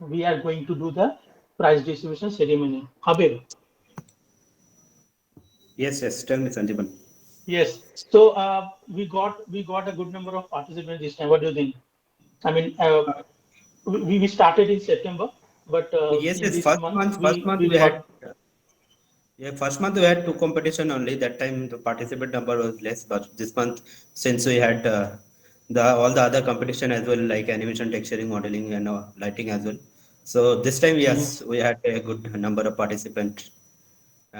we are going to do the prize distribution ceremony. Habib. Yes. Tell me, Sanjeevan. Yes. So we got a good number of participants this time. What do you think? I mean, we started in September, but in Yes. this month we We had. got. Yeah, first month we had two competition only. That time the participant number was less, but this month since we had the all the other competition as well, like animation, texturing, modeling, and lighting as well. So this time, Mhm. yes, we had a good number of participants,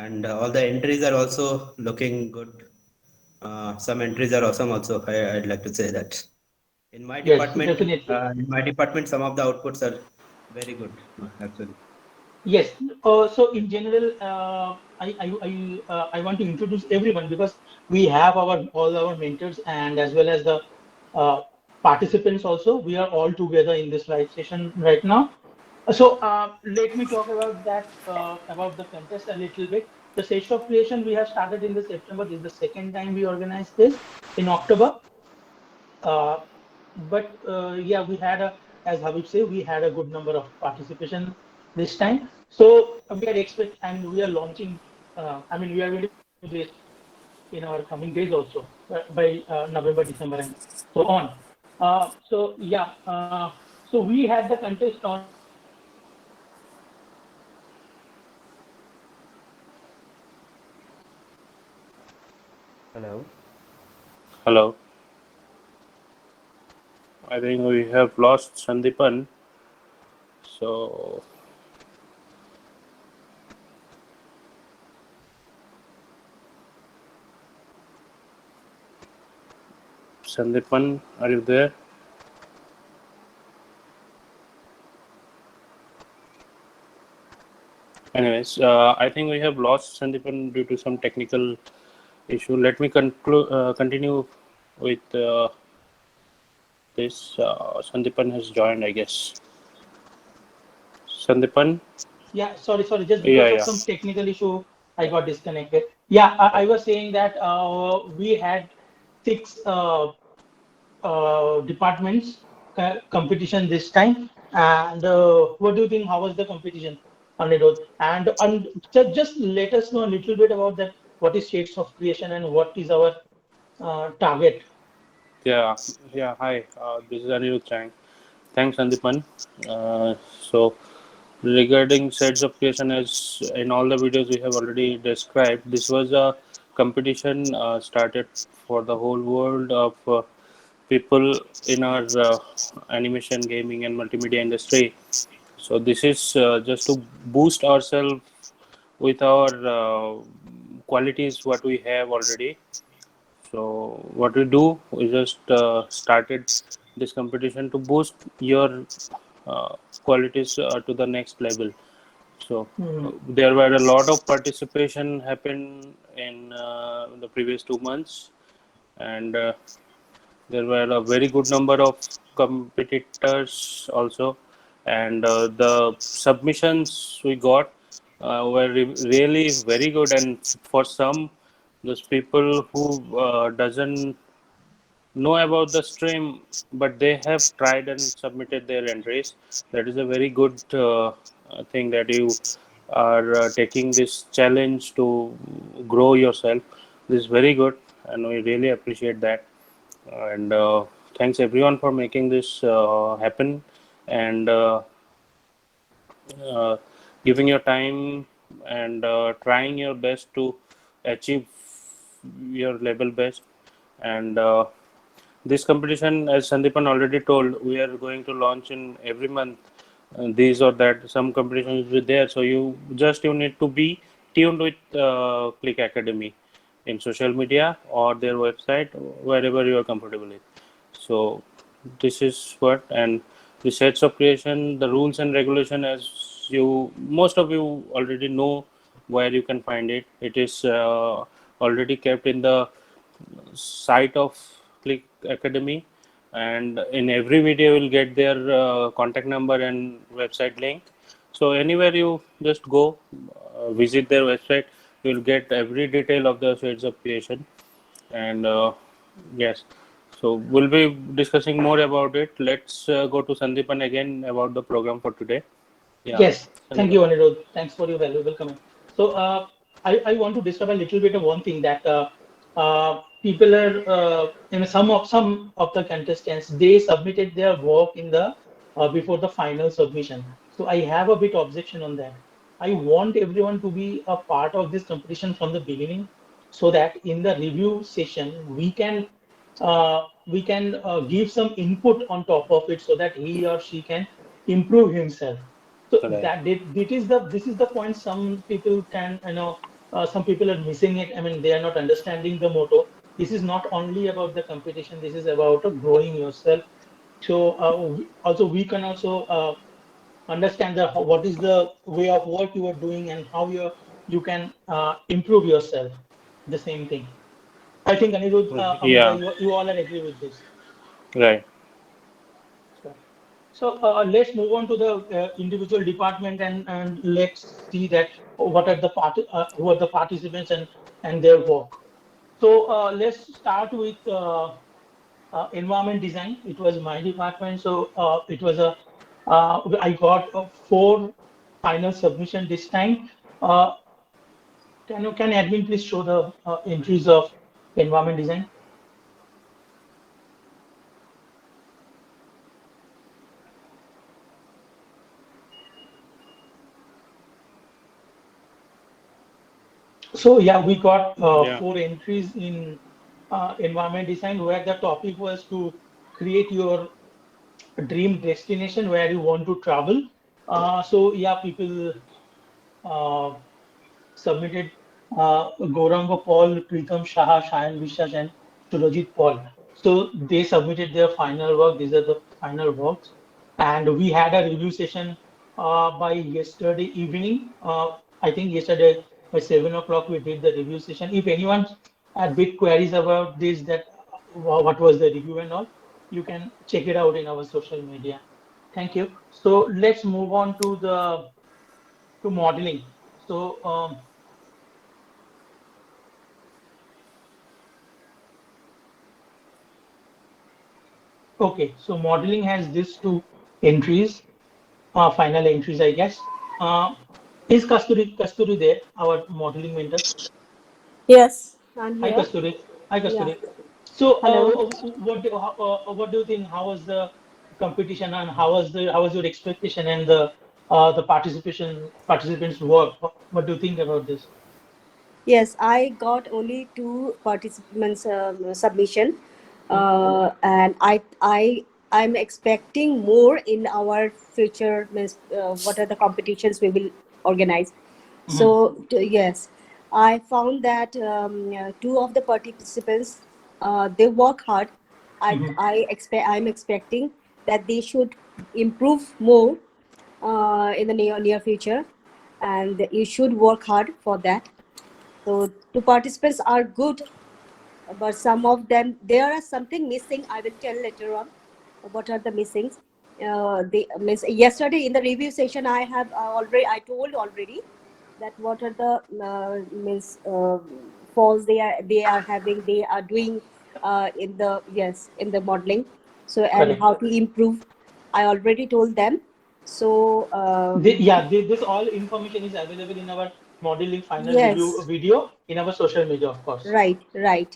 and all the entries are also looking good. Some entries are awesome also. I'd like to say that. Yes, definitely. In my department, some of the outputs are very good, actually. Yes. So in general, I want to introduce everyone because we have our all our mentors and as well as the uh, participants also. We are all together in this live session right now. So let me talk about that about the contest a little bit. The Stage of Creation we have started in the September. This is the second time we organized this in October. Uh, but yeah, we had a, as Habib said, we had a good number of participation this time. So we are expect and we are launching. I mean, we are going to do this in our coming days also by November, December, and so on. So yeah, so we had the contest on Hello. Hello. I think we have lost Sandipan. So, Sandipan, are you there? Anyways, I think we have lost Sandipan due to some technical issue. Let me continue with this. Sandipan has joined, I guess. Sandipan? Yeah, sorry. Just Yeah, because of yeah. some technical issue, I got disconnected. Yeah, I was saying that we had six departments competition this time. And what do you think? How was the competition on it? And just let us know a little bit about that. What is Shades of Creation and what is our target? Yeah, yeah. Hi, this is Anirudh Chang. Thanks, Sandipan. So, regarding sets of creation, as in all the videos we have already described, this was a competition started for the whole world of people in our animation, gaming, and multimedia industry. So, this is just to boost ourselves with our qualities what we have already. So what we do, we just started this competition to boost your qualities to the next level. So Hmm. there were a lot of participation happened in the previous 2 months, and there were a very good number of competitors also, and the submissions we got were really very good. And for some, those people who doesn't know about the stream, but they have tried and submitted their entries. That is a very good thing that you are taking this challenge to grow yourself. This is very good, and we really appreciate that. And thanks everyone for making this happen and uh, giving your time and trying your best to achieve your level best. And this competition, as Sandipan already told, we are going to launch in every month. These or that, some competitions will be there. So you need to be tuned with Click Academy in social media or their website, wherever you are comfortable with. So this is what, and the sets of creation, the rules and regulation, as you most of you already know where you can find it. It is already kept in the site of Click Academy, and in every video you'll get their contact number and website link. So anywhere you just go, visit their website, you'll get every detail of the shades of creation. And yes, So we'll be discussing more about it. Let's go to Sandeepan again about the program for today. Yeah, Yes, thank you, Sandeepan. Anirudh. Thanks for your valuable comment. So, I want to discuss a little bit of one thing that people are, some of the contestants, they submitted their work in the before the final submission. So I have a bit objection on that. I want everyone to be a part of this competition from the beginning, so that in the review session we can give some input on top of it, so that he or she can improve himself. So Right. this is the point. Some people can, some people are missing it. I mean, they are not understanding the motto. This is not only about the competition. This is about growing yourself. So also we can also understand what is the way of work you are doing, and how you can improve yourself. The same thing. I think Anirudh, Amita, Yeah, you all are agree with this. right. Sure. So let's move on to the individual department, and let's see that what are the who are the participants and their work. So let's start with environment design. It was my department, so it was I got four final submission this time. Uh, can admin please show the entries of environment design? So yeah, we got Yeah. four entries in environment design, where the topic was to create your dream destination where you want to travel. So yeah, people uh, submitted Gauranga Paul, Pritam Shah, Shayan Vishas, and Surajit Paul. So they submitted their final work. These are the final works, and we had a review session by yesterday evening. I think yesterday by 7 o'clock we did the review session. If anyone had big queries about this, that what was the review and all, you can check it out in our social media. Thank you. So let's move on to the to modeling. So okay, so modeling has these two entries, final entries, I guess. Is Kasturi there, our modeling mentor? Yes, I'm Hi, here. Kasturi. Hi, Yeah. Kasturi. So, Hello. what do you think? How was the competition, and how was your expectation, and the participants' work? What do you think about this? Yes, I got only two participants submission, Hmm? and I'm expecting more in our future. Means, what are the competitions we will organize? Hmm. So yes, I found that two of the participants they work hard. Hmm. I'm expecting that they should improve more in the near future, and you should work hard for that. So two participants are good, but some of them there are something missing. I will tell later on what are the missings. They means yesterday in the review session I told already that what are the means faults they are having, they are doing in the yes in the modeling. So and Correct. how to improve, I already told them. So Yeah, this all information is available in our modeling final review yes, video in our social media, of course. right, yes,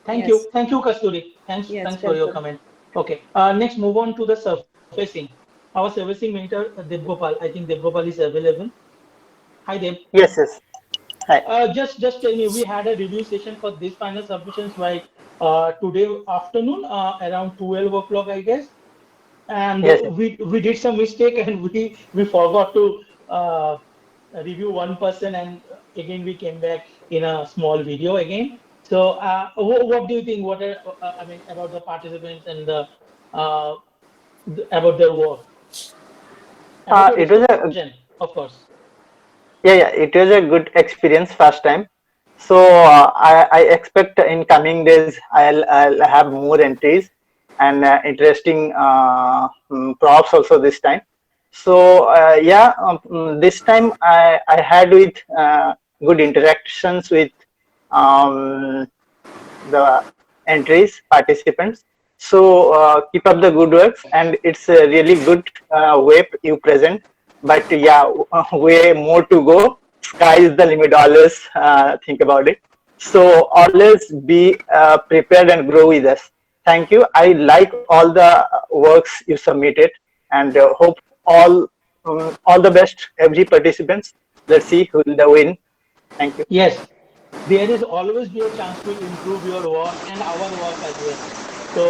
Thank you, Kasturi. yes, Thanks for your welcome. comment. Okay, next move on to the surfacing. Our surfacing mentor, Devgopal. I think Devgopal is available. Hi, Dev. Yes, yes. Hi. Just tell me, we had a review session for these final submissions by today afternoon, around 12 o'clock, I guess. And Yes, yes. we did some mistake, and we forgot to review one person, and again we came back in a small video again. So what do you think, what are I mean, about the participants and uh, about their work, about your It was a expectation, of course. yeah. It was a good experience first time. So I expect in coming days I'll have more entries and interesting props also this time. So this time I had with good interactions with um, the entries, participants. So keep up the good works, and it's a really good way you present. But yeah, way more to go. Sky is the limit. Always think about it. So always be prepared and grow with us. Thank you. I like all the works you submitted, and hope all the best every participants. Let's see who will win. Thank you. Yes, there is always be a chance to improve your work and our work as well. So,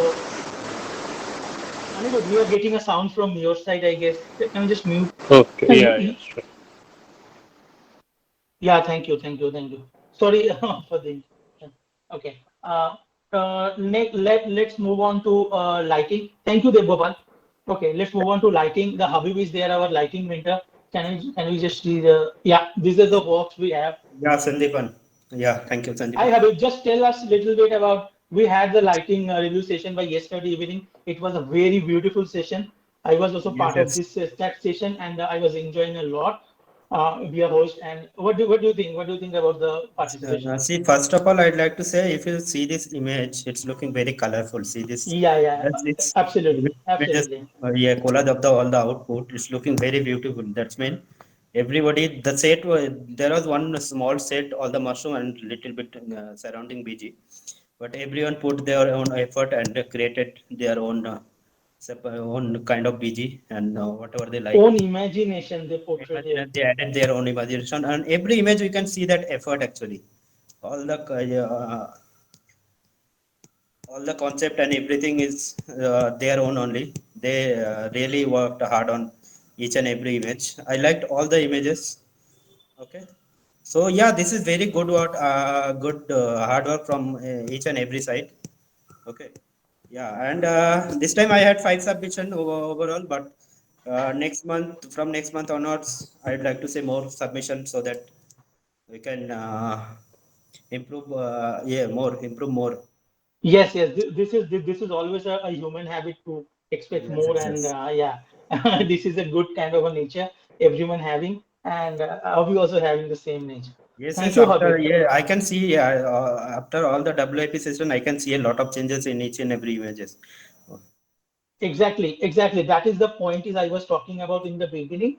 Anirudh, we are getting a sound from your side, I guess. Can you just mute? Okay. Can Yeah. you, Sure. yeah, thank you. Sorry for the. Okay. Let's move on to lighting. Thank you, Devgopal. Okay, let's move on to lighting. The Habib is there, our lighting mentor. Can we just see the, yeah, these are the works we have. Yeah, Sandeepan. Yeah, thank you, Hi, Sandeepan. Habib. Just tell us a little bit about. We had the lighting review session by yesterday evening. It was a very beautiful session. I was also Yes, part of yes. this that session, and I was enjoying a lot. Be a host. And what do you think? What do you think about the participation? See, first of all, I'd like to say if you see this image, it's looking very colorful. See this, Yeah, yeah, it's absolutely, images, absolutely. yeah, collage of the all the output. It's looking very beautiful. That's mean everybody, the set, there was one small set, all the mushroom and little bit surrounding BG, but everyone put their own effort and created their own, own kind of BG and whatever they like. Own imagination they portrayed here. Imagine they added their own imagination, and every image we can see that effort actually. All the all the concept and everything is their own only. They really worked hard on each and every image. I liked all the images. Okay, so yeah, this is very good work, good hard work from each and every side. Okay, yeah, and this time I had 5 submission overall, but next month, from next month onwards, I'd like to say more submissions so that we can improve, yeah, more, improve more. Yes, yes. This is always a human habit to expect Yes, more, yes, and yes. yeah, this is a good kind of a nature everyone having, and we also having the same nature. Yes, Thank yes. you, After, Habib. yeah, I can see, after all the WIP session, I can see a lot of changes in each and every images. Exactly, exactly. That is the point is I was talking about in the beginning.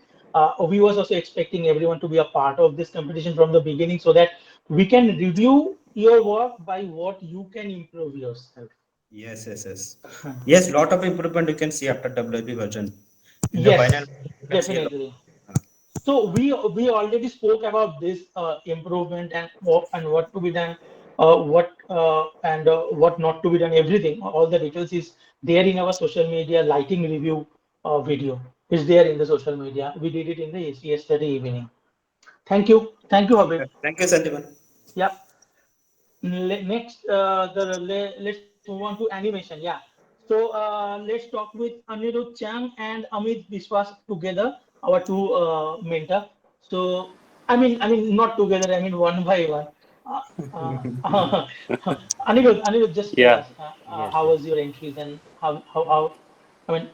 We was also expecting everyone to be a part of this competition from the beginning so that we can review your work by what you can improve yourself. Yes, yes, yes. Yes, lot of improvement you can see after WIP version. In the final, Yes, you can see a lot. definitely. So we already spoke about this improvement and what to be done, what not to be done. Everything, all the details is there in our social media lighting review video. Is there in the social media. We did it in the yesterday evening. Thank you, Habib. Thank you, Sandeepan. Yep. Next, let's move on to animation. Yeah. So let's talk with Anirudh Chang and Amit Biswas together, our two mentor. So I mean not together. I mean one by one. Uh, Anirudh, just tell Yeah. us Yes. how was your entries and how I mean,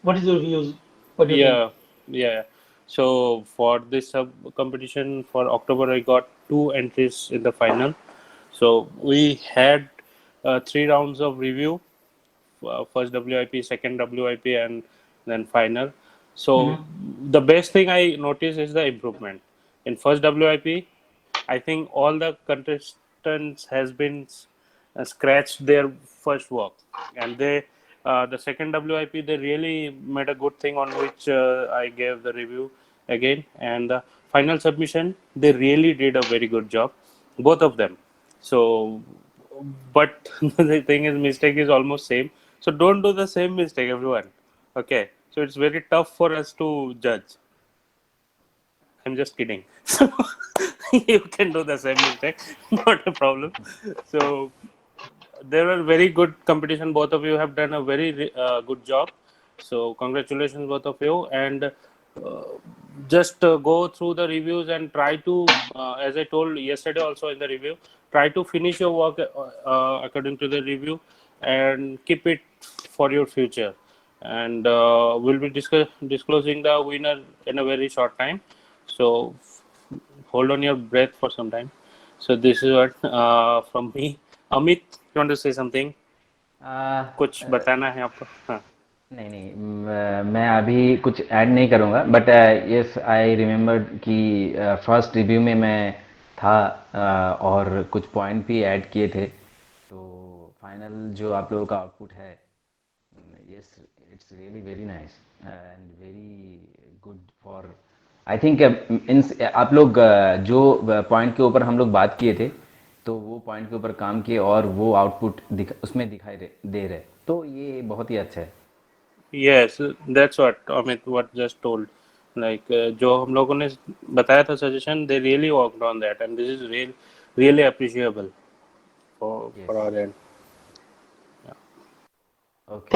what is your views? What do you think? Yeah. Yeah. So for this sub competition for October, I got 2 entries in the final. So we had 3 rounds of review, first WIP, second WIP, and then final. So Mm-hmm. the best thing I noticed is the improvement. In first WIP, I think all the contestants has been scratched their first work, and they the second WIP they really made a good thing on which I gave the review again, and the final submission they really did a very good job, both of them. So, but the thing is, mistake is almost same. So don't do the same mistake, everyone. Okay. So it's very tough for us to judge. I'm just kidding. So you can do the same mistake, not a problem. So there were very good competition. Both of you have done a very good job. So congratulations, both of you. And just go through the reviews and try to, as I told yesterday also in the review, try to finish your work according to the review and keep it for your future. And we'll be disclosing the winner in a very short time. So hold on your breath for some time. So this is what from me. Amit, you want to say something? कुछ बताना है आपको? हाँ. नहीं नहीं मैं अभी कुछ ऐड नहीं करूँगा बट यस आई रिमेम्बर कि फर्स्ट रिव्यू में मैं था और कुछ पॉइंट भी ऐड किए थे तो फाइनल जो आप लोगों का आउटपुट है yes it's really very nice and very good for I think आप लोग जो पॉइंट के ऊपर हम लोग बात किए थे तो वो पॉइंट के ऊपर काम किए और वो आउटपुट उसमें दिखाई दे रहे तो ये बहुत ही अच्छा है. Yes, that's what Amit what just told. Like जो हम लोगों ने बताया था suggestion, they really worked on that, and this is really appreciable for our end. Okay.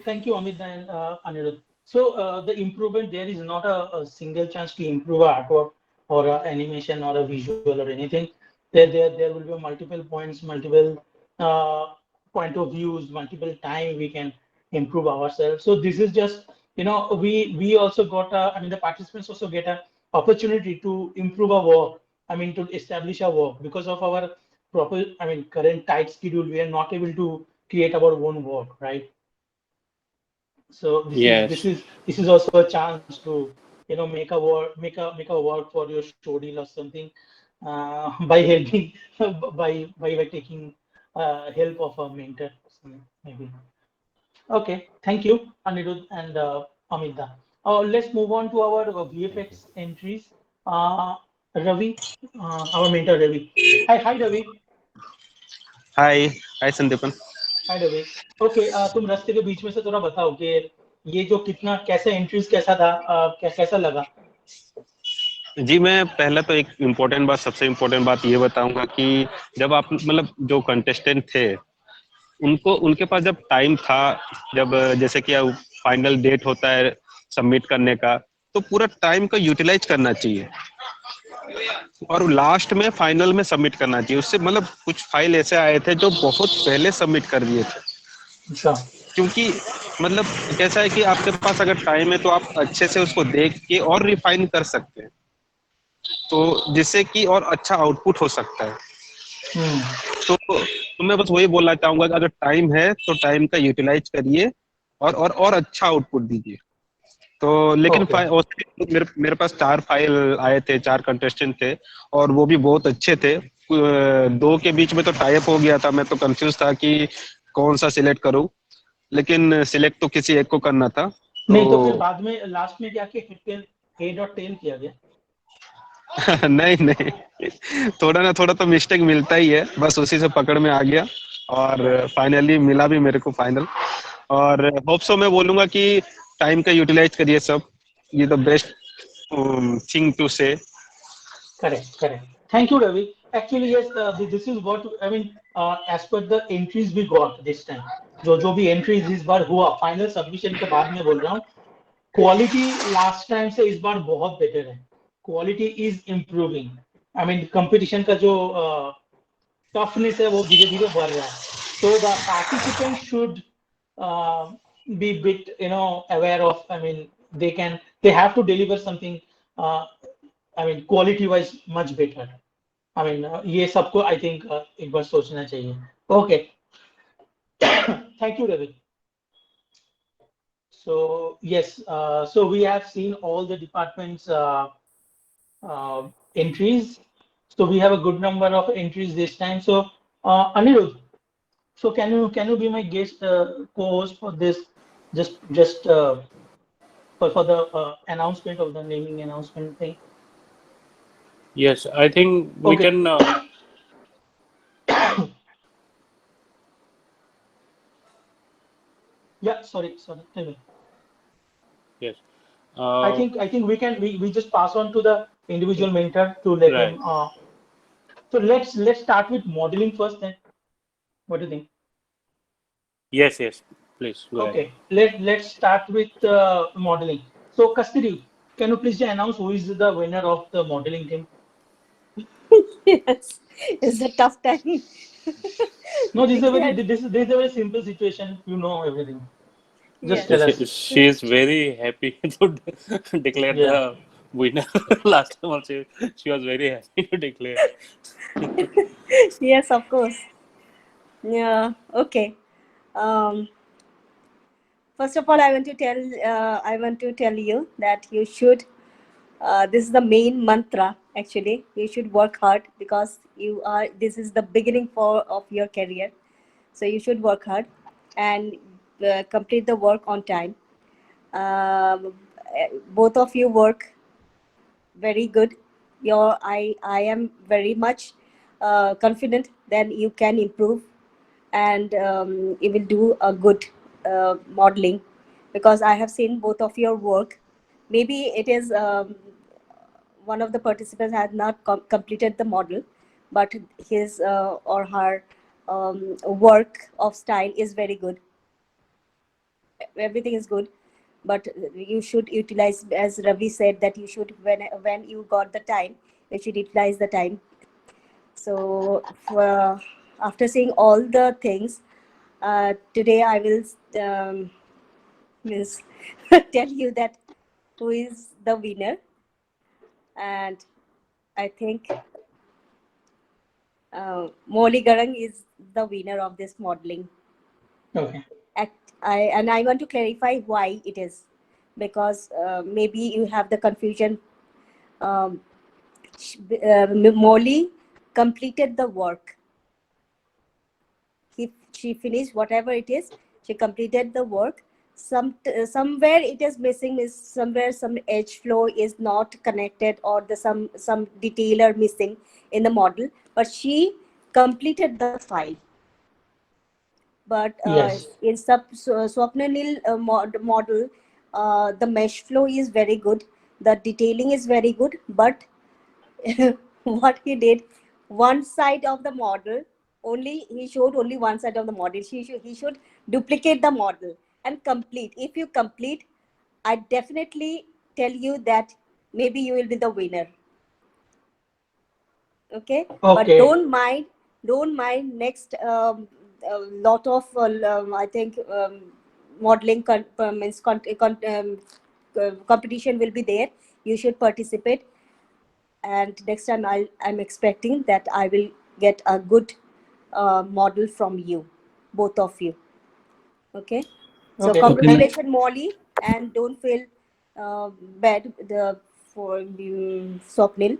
Thank you, Amit and Anirudh. So the improvement there is not a single chance to improve artwork or animation or a visual or anything. There will be multiple points, multiple point of views, multiple time we can improve ourselves. So this is just, we also got the participants also get a opportunity to improve our work. To establish our work because of our current tight schedule, we are not able to create our own work, right? So this is also a chance to make a work for your story or something by helping by taking help of a mentor maybe. Okay, thank you Anirudh and Amita. Let's move on to our VFX entries. Ravi, our mentor Ravi. Hi Ravi. Hi Sandipan. Hi Ravi. Okay, तुम रास्ते के बीच में से थोड़ा बताओ कि ये जो कैसा एंट्रीज कैसा था, कैसा लगा? जी मैं पहले तो एक इम्पोर्टेंट बात, सबसे इम्पोर्टेंट बात ये बताऊंगा कि जब आप मतलब जो कंटेस्टेंट थे उनके पास जब टाइम था, जब जैसे कि फाइनल डेट होता है सबमिट करने का, तो पूरा टाइम का यूटिलाइज करना चाहिए और लास्ट में फाइनल में सबमिट करना चाहिए. उससे मतलब कुछ फाइल ऐसे आए थे जो बहुत पहले सबमिट कर दिए थे. अच्छा. क्योंकि मतलब कैसा है कि आपके पास अगर टाइम है तो आप अच्छे से उसको देख के और रिफाइन कर सकते हैं, तो जिससे कि और अच्छा आउटपुट हो सकता है. तो मैं बस वही बोलना चाहूंगा कि अगर टाइम है तो टाइम का यूटिलाइज करिए और अच्छा आउटपुट दीजिए. तो लेकिन मेरे पास 4 फाइल आए थे, 4 कंटेस्टेंट थे और वो भी बहुत अच्छे थे. 2 के बीच में तो टाई अप हो गया था, मैं तो कंफ्यूज था कि कौन सा सिलेक्ट करूं, लेकिन सिलेक्ट तो किसी एक को करना था. नहीं तो फिर बाद में लास्ट में क्या किया, हेड और टेल किया गया? नहीं थोड़ा तो मिस्टेक मिलता ही है, बस उसी से पकड़ में आ गया और फाइनली मिला भी मेरे को फाइनल. और होप सो मैं बोलूंगा कि टाइम का यूटिलाइज करिए सब, ये द बेस्ट थिंग टू से. Correct. Thank you, Ravi. Actually, yes, this is what as per the entries we got this time. जो भी entries इस बार हुआ फाइनल सबमिशन के बाद में बोल रहा हूँ, क्वालिटी लास्ट टाइम से इस बार बहुत बेटर है. Quality is improving. कंपटीशन का जो टफनेस है वो धीरे धीरे बढ़ रहा है. So the participants should be bit aware of. They have to deliver something. Quality wise much better. ये सबको I think एक बार सोचना चाहिए. Okay. Thank you, Ravi. So yes, so we have seen all the departments entries. So we have a good number of entries this time. So Anirudh, so can you be my guest co-host for this? Just for the announcement of the naming announcement thing. Yes, I think we can. Yeah, sorry. Tell me. Yes. I think we can we just pass on to the individual mentor to let him. So let's start with modeling first. Then, what do you think? Yes, please go Okay, ahead. let's start with modeling. So Kasturi, can you please announce who is the winner of the modeling team? Yes, it's a tough time. No, this is a very simple situation. You know everything. Just tell us. She is very happy to declare the winner. Last time also, she was very happy to declare. Yes, of course. Yeah. Okay. Um, First of all, I want to tell you that you should. This is the main mantra. Actually, you should work hard because you are. This is the beginning of your career, so you should work hard and complete the work on time. Both of you work very good. I am very much confident that you can improve and you will do a good modeling because I have seen both of your work. Maybe it is one of the participants has not completed the model, but his or her work of style is very good. Everything is good, but you should utilize, as Ravi said, that you should when you got the time, you should utilize the time. So after seeing all the things, today I will means tell you that who is the winner, and I think Molly Garang is the winner of this modeling. Okay. I want to clarify why it is, because maybe you have the confusion. Um, Molly completed the work. She finished whatever it is. She completed the work. Somewhere it is missing. Is somewhere some edge flow is not connected, or the some detail are missing in the model. But she completed the file. But Yes. in Swapnanil model, the mesh flow is very good. The detailing is very good. But what he did, one side of the model, only he showed only one side of the model. He should duplicate the model and complete. If you complete, I definitely tell you that maybe you will be the winner. Okay, but Okay. don't mind next a lot of I think modeling competition will be there. You should participate, and next time I'm expecting that I will get a good model from you, both of you. Okay, so Okay. congratulations, Molly, and don't feel bad for Swapnil.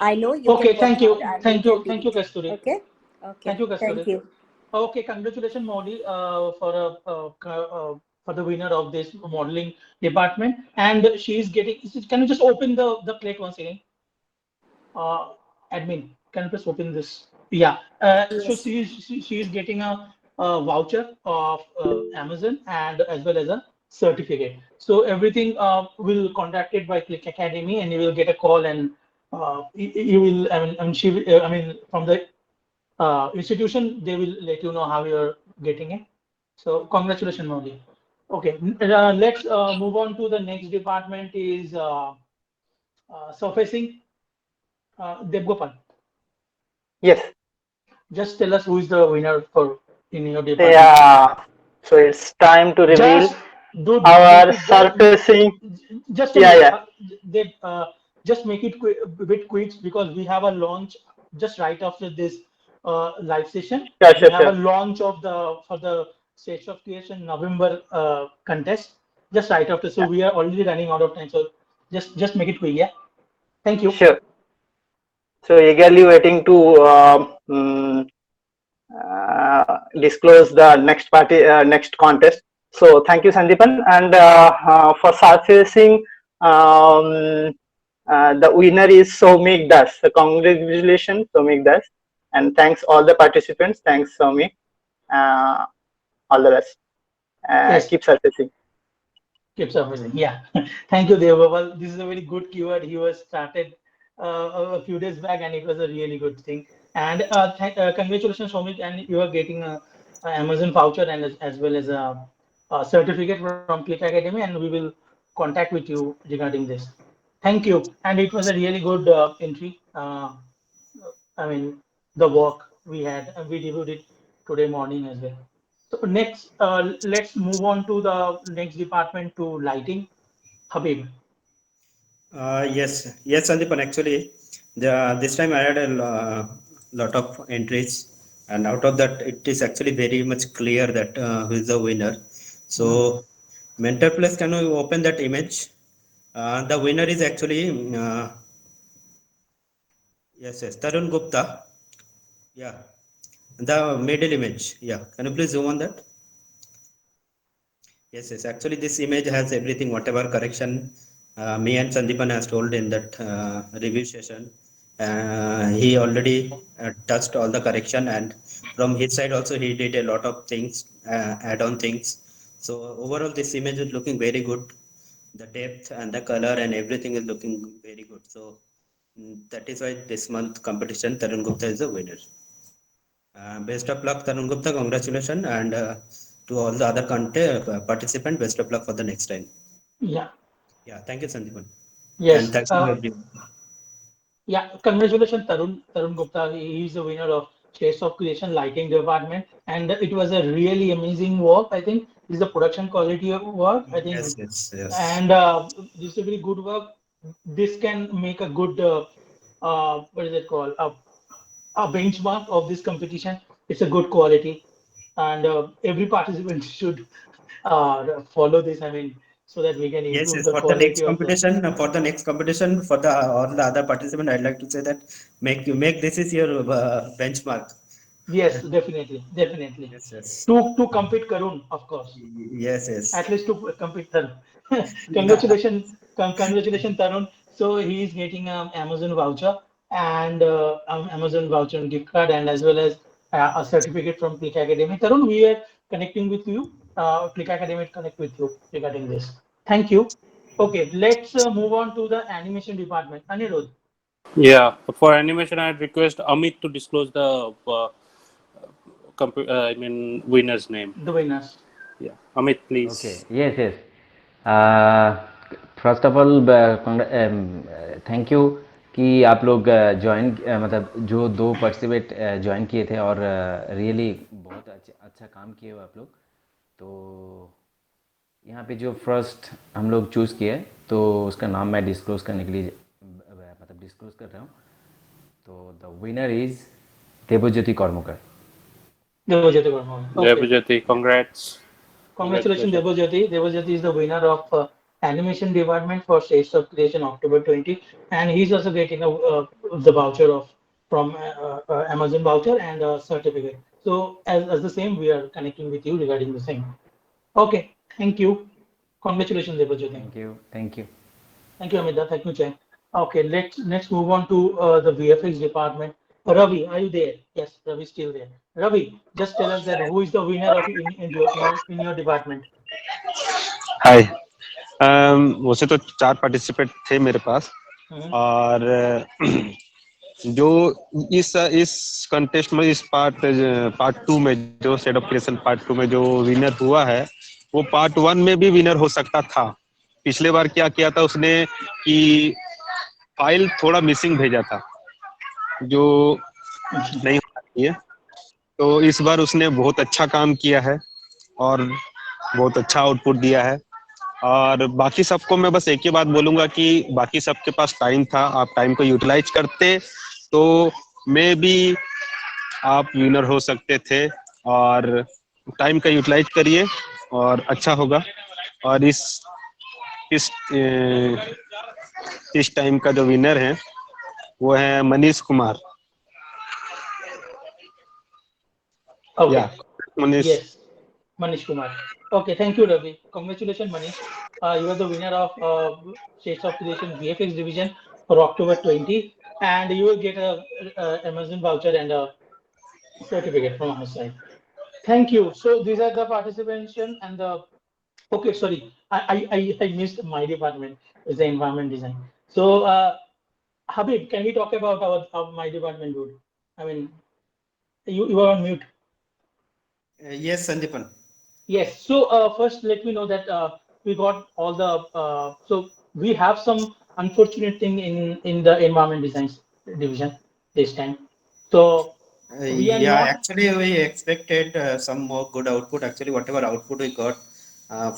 I know you can Okay. work Thank you. hard and you Thank can you. do Thank you, it. Kasturi. Okay? Thank Okay. you, Thank Kasturi. you. Okay, congratulations, Molly, for the winner of this modeling department. And she is getting. Can you just open the plate once again? Admin, can you please open this? Yeah. So Yes. she is getting a voucher of Amazon and as well as a certificate. So everything will contacted by Click Academy, and you will get a call, and you will. I mean, from the institution, they will let you know how you're getting it. So congratulations, Molly. Okay, let's move on to the next department is surfacing. Devgopal, Yes. just tell us who is the winner for in your department. Yeah. So it's time to reveal Just do make our it surfacing. just a Yeah, minute. yeah. They just make it a bit quick because we have a launch just right after this live session. Sure, We sure, have a sure. launch of the for the Stage of Creation November contest just right after. So Yeah, we are already running out of time. So just make it quick. Yeah. Thank you. sure. So eagerly waiting to disclose the next contest. So thank you, Sandeepan. And for surfacing, um, the winner is Soumik Das. So congratulations, Soumik Das. And thanks all the participants. Thanks, Soumik. Uh, all the best. Yes. Keep surfacing. Keeps amazing. Yeah. Thank you, Deva. Well, this is a very good keyword. He was started a few days back, and it was a really good thing. And congratulations, Somik, and you are getting a Amazon voucher and as well as a certificate from Click Academy, and we will contact with you regarding this. Thank you. And it was a really good entry. I mean, the work we had, and we reviewed it today morning as well. So next, let's move on to the next department to lighting. Habib. Yes, Sandeepan. Actually, this time I had a lot of entries, and out of that, it is actually very much clear that who is the winner. So, Mentor Plus, can you open that image? The winner is actually yes, Tarun Gupta. Yeah, the middle image. Yeah, can you please zoom on that? Yes. Actually, this image has everything, whatever correction me and Sandeepan has told in that review session. He already touched all the correction, and from his side also he did a lot of things, add-on things. So overall, this image is looking very good. The depth and the color and everything is looking very good. So that is why this month competition, Tarun Gupta is the winner. Best of luck, Tarun Gupta. Congratulations, and to all the other participants, best of luck for the next time. Yeah. Yeah, thank you, Sandeepan. Yes. And thanks to everyone. Yeah, congratulations, Tarun Gupta. He is the winner of Shades of Creation Lighting Department, and it was a really amazing work. I think this is the production quality of work. I think, Yes. and this is a very good work. This can make a good what is it called? A benchmark of this competition. It's a good quality, and every participant should follow this. I mean, so that we can improve Yes. the For the next quality of the. competition, for the all the other participants, I'd like to say that make this is your benchmark. Yes, definitely. Yes. To compete Karun, of course. Yes. At least to compete Tarun. Yeah. Congratulations, Tarun. So he is getting an Amazon voucher and Amazon voucher and gift card, and as well as a certificate from Click Academy. Tarun, we are connecting with you. Click Academy connect with you regarding this. Thank you. Okay, let's move on to the animation department. Anirudh, Yeah, for animation, I'd request Amit to disclose the winner's name. the winners. Yeah, Amit, okay please. Yes yes first of all thank you कि आप लोग join मतलब जो दो participate join किए थे और really बहुत अच्छा काम किए हो आप लोग। तो यहाँ पे जो फर्स्ट हम लोग चूज़ किए तो उसका नाम मैं डिस्क्लोज़ करने के लिए मतलब डिस्क्लोज़ कर रहा हूँ। तो the winner is Devjyoti Karmakar. Devajyoti Verma. Okay. Devajyoti, congrats. Congratulations, Devajyoti. Devajyoti is the winner of animation department for Shades of Creation October 20, and he's also getting the voucher of from Amazon voucher and a certificate. So as the same, we are connecting with you regarding the same. Okay, thank you. Congratulations, Devajyoti. Thank you. Thank you, Amita. Thank you, Jay. Okay, let's move on to the VFX department. Ravi, are you there? Yes, Ravi is still there. Ravi, just tell us that who is the winner of in your department? हाय वैसे तो 4 participate थे मेरे पास और जो इस contest में इस part 2 में जो सेट ऑफ क्रिएशन पार्ट 2 में जो विनर हुआ है वो पार्ट 1 में भी विनर हो सकता था। पिछले बार क्या किया था उसने कि फाइल थोड़ा मिसिंग भेजा था जो नहीं होना चाहिए। तो इस बार उसने बहुत अच्छा काम किया है और बहुत अच्छा आउटपुट दिया है। और बाकी सबको मैं बस एक ही बात बोलूंगा कि बाकी सबके पास टाइम था, आप टाइम को यूटिलाइज करते तो मे बी आप विनर हो सकते थे। और टाइम का यूटिलाइज करिए और अच्छा होगा। और इस टाइम का जो विनर है वो है मनीष कुमार। Okay. या Manish. Yes, Manish Kumar. Okay, thank you, Ravi. Congratulations, Manish. You are the winner of Shades of Creation VFX division for October 20, and you will get a Amazon voucher and a certificate from our side. Thank you. So these are the participation and the. Okay, sorry, I missed my department is the environment design. So Habib, can we talk about our my department, dude? I mean, you are on mute. Yes, Sandeepan. Yes. So first, let me know that we got all the. So we have some unfortunate thing in the environment design division this time. So we are Yeah, not. actually we expected some more good output. Actually, whatever output we got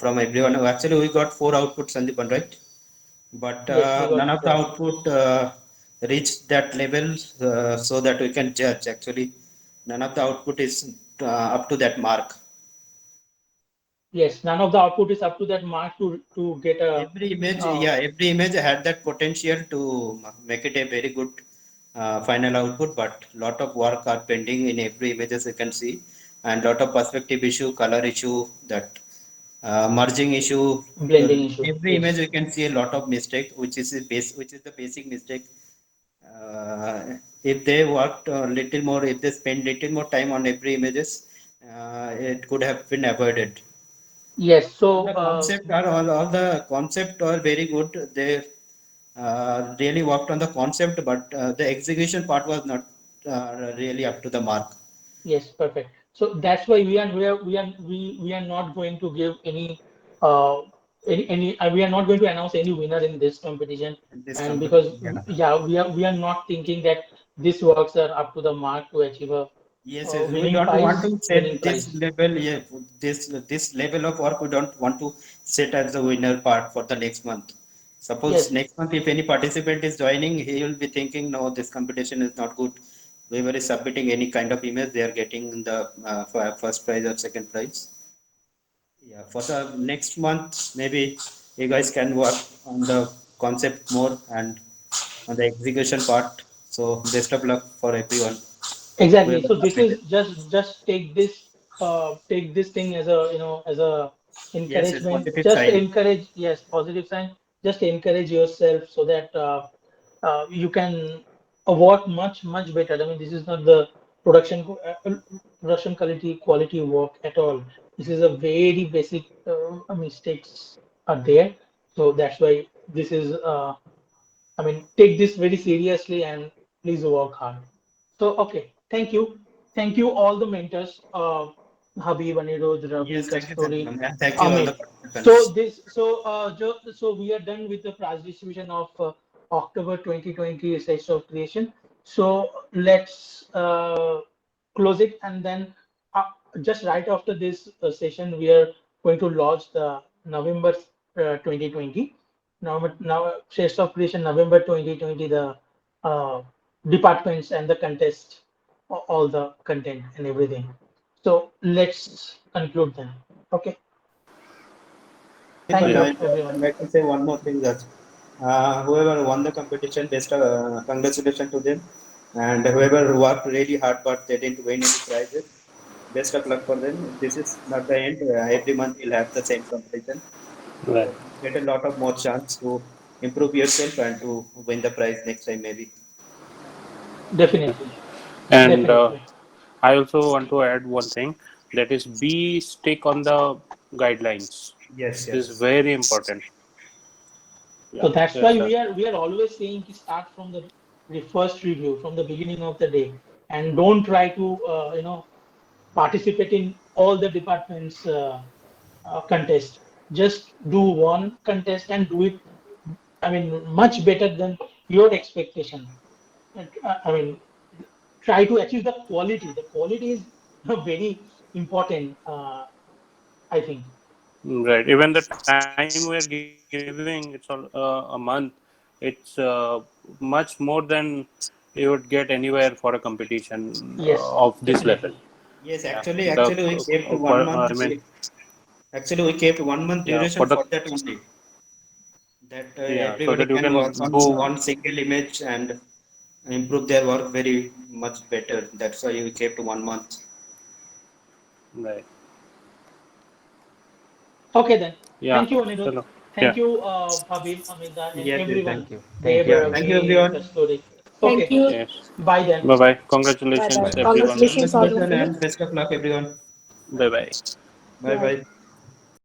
from everyone, actually we got 4 outputs, Sandeepan, right? But Yes, we got none of the 4. output reach that level so that we can judge. Actually, none of the output is up to that mark. Yes, none of the output is up to that mark to get a Every image, uh, every image had that potential to make it a very good final output, but lot of work are pending in every image, as you can see, and lot of perspective issue, color issue, that merging issue. blending issue. Every Yes. image we can see a lot of mistake, which is the basic mistake. If they worked a little more, if they spend little more time on every images, it could have been avoided. Yes. So The concept are all the concept are very good. They really worked on the concept, but the execution part was not really up to the mark. yes, perfect. So that's why we are not going to give uh we are not going to announce any winner in this competition. This And company, because yeah. we are not thinking that these works are up to the mark to achieve a Yes, yes. We winning don't want prize. to Winning set this prize. level. Yeah, this level of work we don't want to set as the winner part for the next month. Suppose Yes, next month, if any participant is joining, he will be thinking, no, this competition is not good. Whoever is submitting any kind of image, they are getting the first prize or second prize. Yeah, for the next month, maybe you guys can work on the concept more and on the execution part. So best of luck for everyone. exactly. Whoever So this is submitted. just take this thing as a as a Yes, it's encouragement. positive Just sign. encourage, yes, positive sign. Just encourage yourself so that you can work much better. I mean, this is not the production quality work at all. This is a very basic mistakes are there. So that's why this is. I mean, take this very seriously and please work hard. So, okay, thank you. Thank you, all the mentors, Habib, Anirudh, Ravi, Yes, thank you, Kasturi, gentlemen. And thank you all the Amit. participants. So we are done with the prize distribution of October 2020 Essays of Creation. So let's close it, and then uh, just right after this session, we are going to launch the November 2020. Now, Shades of Creation, November 2020, the uh, departments and the contest, all the content and everything. So let's conclude then. Okay. Thank But you, Yeah. I'd everyone. like to say one more thing, that whoever won the competition, best congratulations to them. And whoever worked really hard but they didn't win any prizes, best of luck for them. This is not the end. Every month you'll have the same competition. Right. So get a lot of more chance to improve yourself and to win the prize next time maybe. Definitely. And Definitely. I also want to add one thing, that is be stick on the guidelines. Yes, This is yes. very important. So Yeah. that's why Yes, sir. we are always saying to start from the first review from the beginning of the day, and don't try to participate in all the departments contest. Just do one contest and do it. I mean, much better than your expectation. I mean, try to achieve the quality. The quality is very important. I think. Right. Even the time we are giving, it's all a month. It's much more than you would get anywhere for a competition Yes, of this level. definitely. Yes, Yeah. actually we kept one month. I mean, Actually, we kept 1 month yeah, duration for the for that only. That yeah, so everybody that you can work can on do one single image and improve their work very much better. That's why we kept 1 month. right. Okay then. Yeah. Thank you, Anirudh. Chalo. Thank Yeah. you, Habib, Amida, and Yes, yes, everyone. Thank you. Thank Deb, you. yeah. Thank Thank you. you, Ravi, everyone. Kasturi. Thank Okay. you. Yes. Bye then. Bye bye. Bye Congratulations, bye. Bye. everyone. Congratulations, all of Congratulations you. and best of luck, everyone. Bye bye. Bye, Bye. bye.